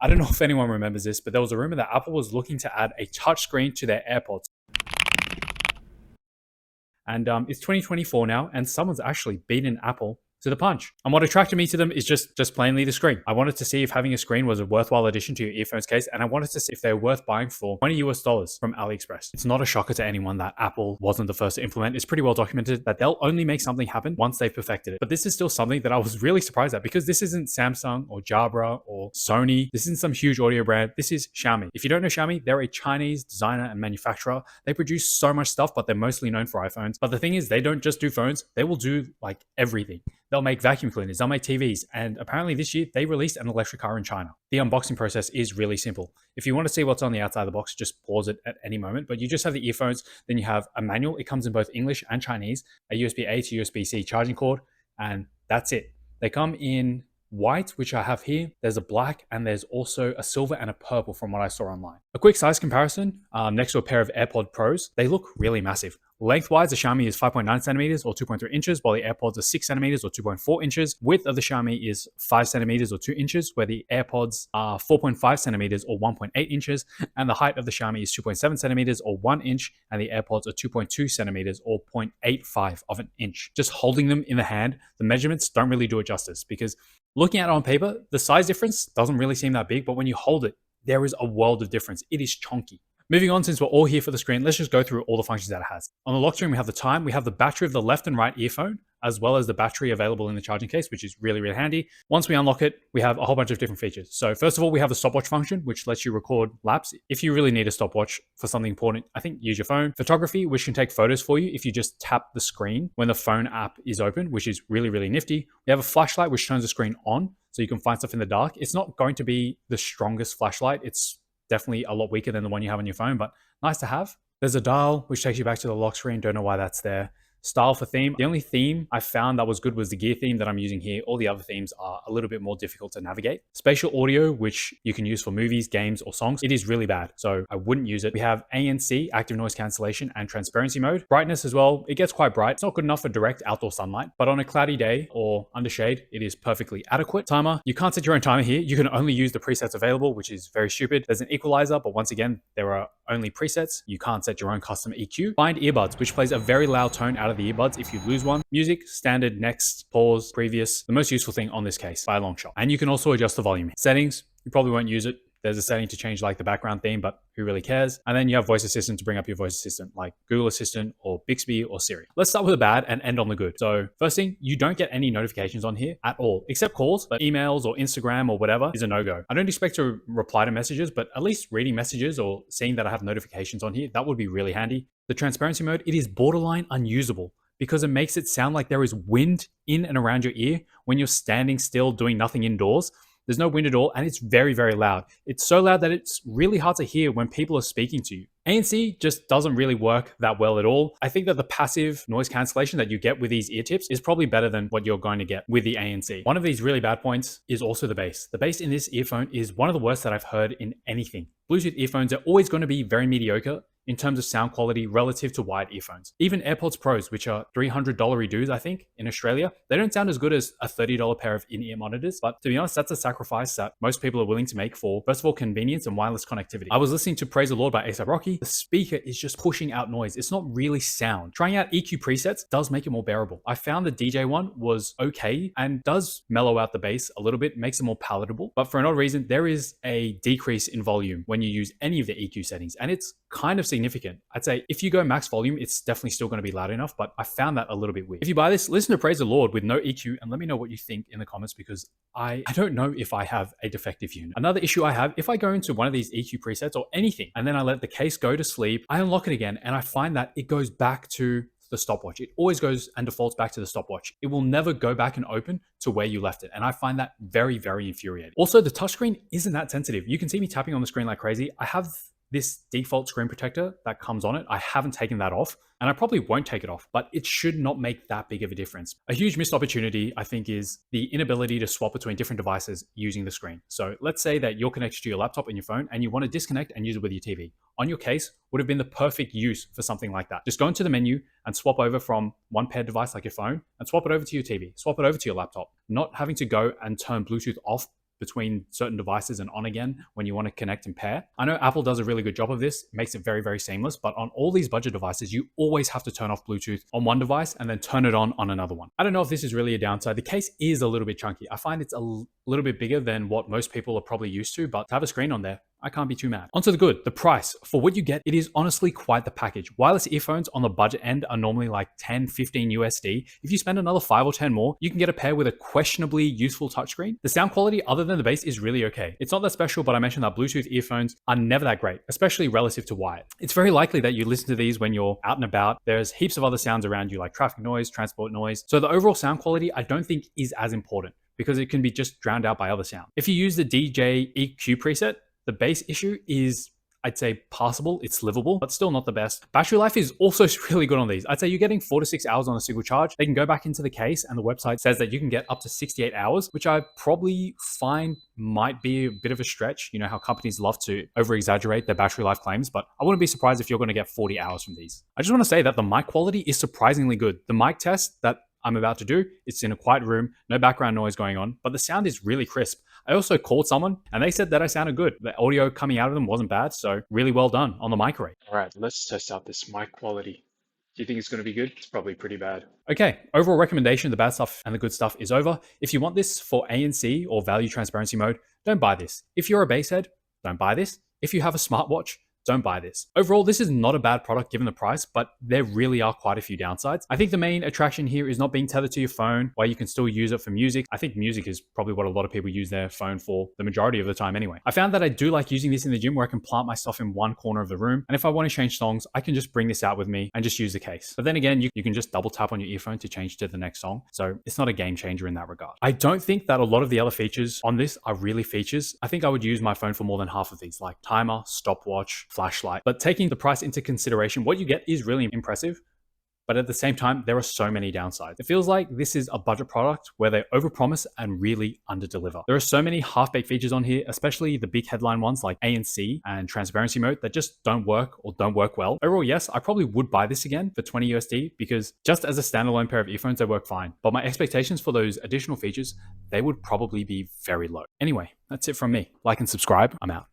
I don't know if anyone remembers this, but there was a rumor that Apple was looking to add a touchscreen to their AirPods. And it's 2024 now, and someone's actually beaten Apple to the punch. And what attracted me to them is just plainly the screen. I wanted to see if having a screen was a worthwhile addition to your earphones case, and I wanted to see if they're worth buying for $20 from Aliexpress. It's not a shocker to anyone that Apple wasn't the first to implement. It's pretty well documented that they'll only make something happen once they've perfected it. But this is still something that I was really surprised at, because this isn't Samsung or Jabra or Sony. This isn't some huge audio brand. This is Xiaomi. If you don't know Xiaomi, they're a Chinese designer and manufacturer. They produce so much stuff, but they're mostly known for iPhones. But the thing is, they don't just do phones. They will do like everything. They'll make vacuum cleaners, they'll make TVs, and apparently this year they released an electric car in China. The unboxing process is really simple. If you want to see what's on the outside of the box, just pause it at any moment, but you just have the earphones, then you have a manual. It comes in both English and Chinese, a USB-A to USB-C charging cord, and that's it. They come in white, which I have here. There's a black, and there's also a silver and a purple from what I saw online. A quick size comparison, next to a pair of AirPod Pros, they look really massive. Lengthwise, the Xiaomi is 5.9 centimeters or 2.3 inches, while the AirPods are 6 centimeters or 2.4 inches. Width of the Xiaomi is 5 centimeters or 2 inches, where the AirPods are 4.5 centimeters or 1.8 inches. And the height of the Xiaomi is 2.7 centimeters or 1 inch, and the AirPods are 2.2 centimeters or 0.85 of an inch. Just holding them in the hand, the measurements don't really do it justice, because looking at it on paper, the size difference doesn't really seem that big, but when you hold it, there is a world of difference. It is chunky. Moving on, since we're all here for the screen, let's just go through all the functions that it has. On the lock screen, we have the time, we have the battery of the left and right earphone, as well as the battery available in the charging case, which is really, really handy. Once we unlock it, we have a whole bunch of different features. So first of all, we have the stopwatch function, which lets you record laps. If you really need a stopwatch for something important, I think use your phone. Photography, which can take photos for you if you just tap the screen when the phone app is open, which is really, really nifty. We have a flashlight, which turns the screen on, so you can find stuff in the dark. It's not going to be the strongest flashlight. It's definitely a lot weaker than the one you have on your phone, but nice to have. There's a dial, which takes you back to the lock screen. Don't know why that's there. Style for theme. The only theme I found that was good was the gear theme that I'm using here. All the other themes are a little bit more difficult to navigate. Spatial audio, which you can use for movies, games, or songs. It is really bad, so I wouldn't use it. We have ANC, active noise cancellation, and transparency mode. Brightness as well. It gets quite bright. It's not good enough for direct outdoor sunlight, but on a cloudy day or under shade, it is perfectly adequate. Timer. You can't set your own timer here. You can only use the presets available, which is very stupid. There's an equalizer, but once again, there are only presets. You can't set your own custom EQ. Find earbuds, which plays a very loud tone out of the earbuds if you lose one. Music, standard, next, pause, previous. The most useful thing on this case by a long shot. And you can also adjust the volume. Settings, you probably won't use it. There's a setting to change like the background theme, but who really cares? And then you have voice assistant to bring up your voice assistant like Google Assistant or Bixby or Siri. Let's start with the bad and end on the good. So first thing, you don't get any notifications on here at all, except calls, but emails or Instagram or whatever is a no-go. I don't expect to reply to messages, but at least reading messages or seeing that I have notifications on here, that would be really handy. The transparency mode, it is borderline unusable, because it makes it sound like there is wind in and around your ear when you're standing still doing nothing indoors. There's no wind at all, and it's very, very loud. It's so loud that it's really hard to hear when people are speaking to you. ANC just doesn't really work that well at all. I think that the passive noise cancellation that you get with these ear tips is probably better than what you're going to get with the ANC. One of these really bad points is also the bass. The bass in this earphone is one of the worst that I've heard in anything. Bluetooth earphones are always going to be very mediocre in terms of sound quality relative to wired earphones. Even AirPods Pros, which are $300 dues, I think, in Australia, they don't sound as good as a $30 pair of in-ear monitors. But to be honest, that's a sacrifice that most people are willing to make for, first of all, convenience and wireless connectivity. I was listening to Praise the Lord by A$AP Rocky. The speaker is just pushing out noise. It's not really sound. Trying out EQ presets does make it more bearable. I found the DJ one was okay and does mellow out the bass a little bit, makes it more palatable. But for an odd reason, there is a decrease in volume when you use any of the EQ settings, and it's kind of significant. I'd say if you go max volume, it's definitely still going to be loud enough, but I found that a little bit weird. If you buy this, listen to Praise the Lord with no EQ and let me know what you think in the comments, because I don't know if I have a defective unit. Another issue I have, if I go into one of these EQ presets or anything, and then I let the case go to sleep, I unlock it again, and I find that it goes back to the stopwatch. It always goes and defaults back to the stopwatch. It will never go back and open to where you left it. And I find that very, very infuriating. Also, the touchscreen isn't that sensitive. You can see me tapping on the screen like crazy. I have this default screen protector that comes on it. I haven't taken that off, and I probably won't take it off, but it should not make that big of a difference. A huge missed opportunity, I think, is the inability to swap between different devices using the screen. So let's say that you're connected to your laptop and your phone and you want to disconnect and use it with your TV. On your case would have been the perfect use for something like that. Just go into the menu and swap over from one paired device like your phone and swap it over to your TV, swap it over to your laptop. Not having to go and turn Bluetooth off between certain devices and on again when you want to connect and pair. I know Apple does a really good job of this, makes it very, very seamless, but on all these budget devices, you always have to turn off Bluetooth on one device and then turn it on another one. I don't know if this is really a downside. The case is a little bit chunky. I find it's a little bit bigger than what most people are probably used to, but to have a screen on there, I can't be too mad. Onto the good, the price. For what you get, it is honestly quite the package. Wireless earphones on the budget end are normally like 10, 15 USD. If you spend another 5 or 10 more, you can get a pair with a questionably useful touchscreen. The sound quality, other than the bass, is really okay. It's not that special, but I mentioned that Bluetooth earphones are never that great, especially relative to wired. It's very likely that you listen to these when you're out and about. There's heaps of other sounds around you, like traffic noise, transport noise. So the overall sound quality, I don't think is as important because it can be just drowned out by other sound. If you use the DJ EQ preset, the bass issue is, I'd say, passable. It's livable, but still not the best. Battery life is also really good on these. I'd say you're getting 4 to 6 hours on a single charge. They can go back into the case, and the website says that you can get up to 68 hours, which I probably find might be a bit of a stretch. You know how companies love to over-exaggerate their battery life claims, but I wouldn't be surprised if you're going to get 40 hours from these. I just want to say that the mic quality is surprisingly good. The mic test that I'm about to do, it's in a quiet room, no background noise going on, but the sound is really crisp. I also called someone and they said that I sounded good. The audio coming out of them wasn't bad, so really well done on the mic rate. All right, let's test out this mic quality. Do you think it's going to be good? It's probably pretty bad. Okay, overall recommendation, the bad stuff and the good stuff is over. If you want this for ANC or value transparency mode, don't buy this. If you're a basehead, don't buy this. If you have a smartwatch, don't buy this. Overall, this is not a bad product given the price, but there really are quite a few downsides. I think the main attraction here is not being tethered to your phone, while you can still use it for music. I think music is probably what a lot of people use their phone for the majority of the time anyway. I found that I do like using this in the gym where I can plant my stuff in one corner of the room. And if I want to change songs, I can just bring this out with me and just use the case. But then again, you can just double tap on your earphone to change to the next song. So it's not a game changer in that regard. I don't think that a lot of the other features on this are really features. I think I would use my phone for more than half of these, like timer, stopwatch, flashlight. But taking the price into consideration, what you get is really impressive. But at the same time, there are so many downsides. It feels like this is a budget product where they overpromise and really underdeliver. There are so many half-baked features on here, especially the big headline ones like ANC and transparency mode that just don't work or don't work well. Overall, yes, I probably would buy this again for 20 USD because just as a standalone pair of earphones, they work fine. But my expectations for those additional features, they would probably be very low. Anyway, that's it from me. Like and subscribe. I'm out.